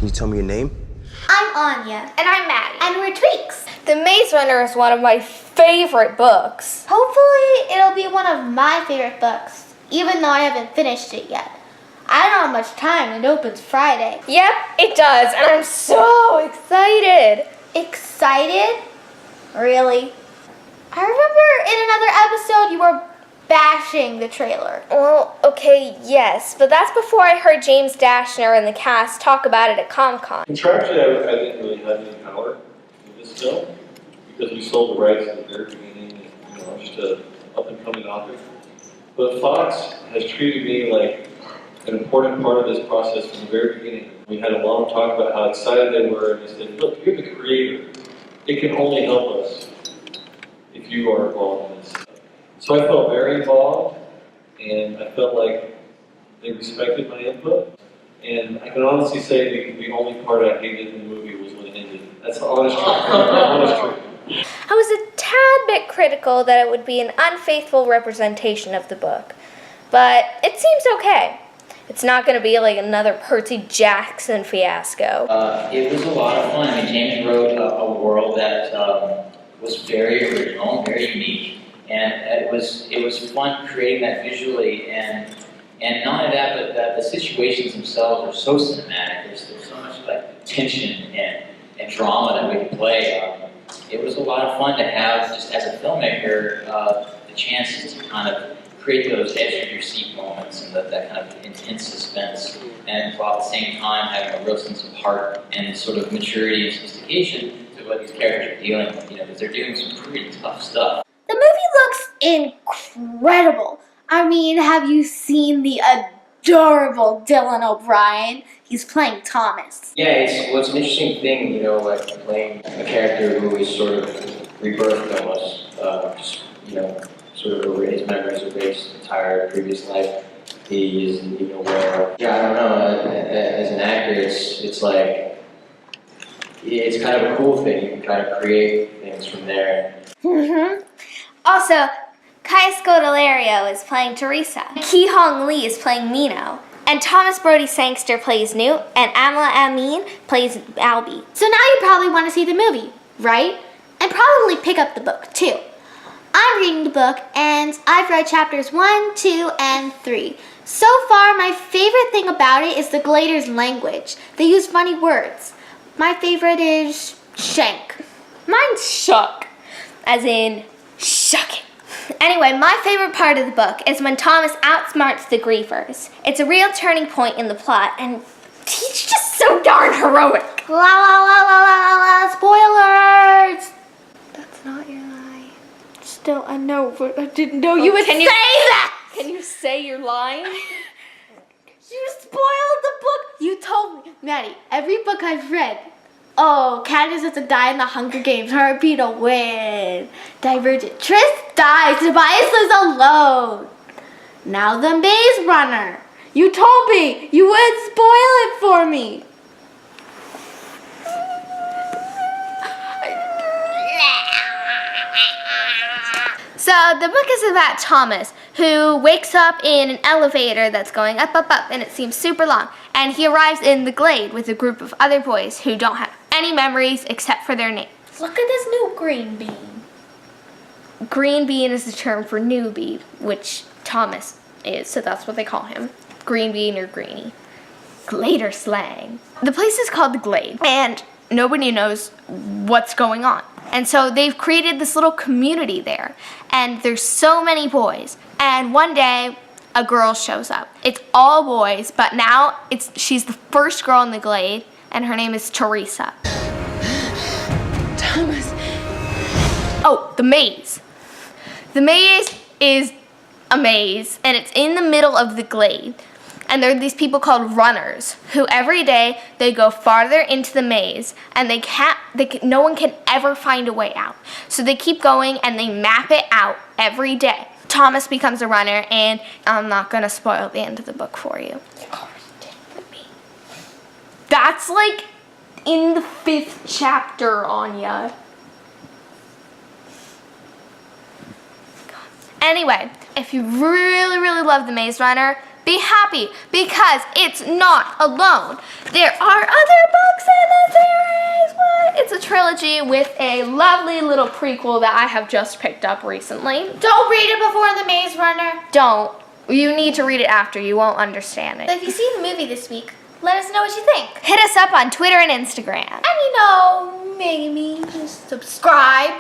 you tell me your name? I'm Anya. And I'm Maddy. And we're Tweeks. The Maze Runner is one of my favorite books. Hopefully it'll be one of my favorite books, even though I haven't finished it yet. I don't have much time. It opens Friday. Yep, it does, and I'm so excited. Excited? Really? I remember in another episode you were bashing the trailer. Well, okay, yes, but that's before I heard James Dashner and the cast talk about it at Comic-Con. Contractually, I didn't really have any power in this film because we sold the rights at the very beginning, and just an up-and-coming author. But Fox has treated me like an important part of this process from the very beginning. We had a long talk about how excited they were, and they said, look, you're the creator. It can only help us if you are involved in this. So I felt very involved, and I felt like they respected my input. And I can honestly say the only part I hated in the movie was when it ended. That's the honest truth. I was a tad bit critical that it would be an unfaithful representation of the book, but it seems okay. It's not going to be like another Percy Jackson fiasco. It was a lot of fun. I mean, James wrote a world that was very original, very unique. And it was fun creating that visually, and not only that, but that the situations themselves are so cinematic. There's so much like tension and drama that we can play. It was a lot of fun to have, just as a filmmaker, the chances to kind of create those edge of your seat moments and that kind of intense suspense, and while at the same time having a real sense of heart and sort of maturity and sophistication to what these characters are dealing with. Because they're doing some pretty tough stuff. The movie looks incredible. I mean, have you seen the adorable Dylan O'Brien? He's playing Thomas. Yeah, it's an interesting thing, like playing a character who is sort of rebirthed almost, sort of over his memories of his entire previous life. He isn't even aware. Yeah, I don't know. As an actor, it's like it's kind of a cool thing. You can kind of create things from there. Also, Kai Scodelario is playing Teresa. Ki Hong Lee is playing Mino. And Thomas Brody Sangster plays Newt, and Amla Amin plays Albie. So now you probably want to see the movie, right? And probably pick up the book, too. I'm reading the book, and I've read chapters 1, 2, and 3. So far, my favorite thing about it is the Gladers' language. They use funny words. My favorite is shank. Mine's shuck, as in shuck it. Anyway, my favorite part of the book is when Thomas outsmarts the griefers. It's a real turning point in the plot, and he's just so darn heroic. La la la la la la, spoilers! That's not your lie. Still, I know, but I didn't know you would say that! Can you say you're lying? You spoiled the book! You told me. Maddy, every book I've read, Candace doesn't die in the Hunger Games. Heartbeat will win. Divergent. Tris dies. Tobias lives alone. Now the Maze Runner. You told me. You would spoil it for me. So the book is about Thomas, who wakes up in an elevator that's going up, up, up, and it seems super long. And he arrives in the Glade with a group of other boys who don't have any memories except for their names. Look at this new green bean. Green bean is the term for newbie, which Thomas is, so that's what they call him. Green bean or greenie. Glader slang. The place is called the Glade, and nobody knows what's going on. And so they've created this little community there, and there's so many boys. And one day, a girl shows up. It's all boys, but now she's the first girl in the Glade, and her name is Teresa. Thomas. Oh, the maze. The maze is a maze, and it's in the middle of the Glade. And there are these people called runners who every day they go farther into the maze, and no one can ever find a way out. So they keep going and they map it out every day. Thomas becomes a runner, and I'm not gonna spoil the end of the book for you. That's like in the 5th chapter, Anya. Anyway, if you really, really love The Maze Runner, be happy because it's not alone. There are other books in the series. What? It's a trilogy with a lovely little prequel that I have just picked up recently. Don't read it before The Maze Runner. Don't. You need to read it after. You won't understand But it. if you see the movie this week, let us know what you think. Hit us up on Twitter and Instagram. And maybe just subscribe.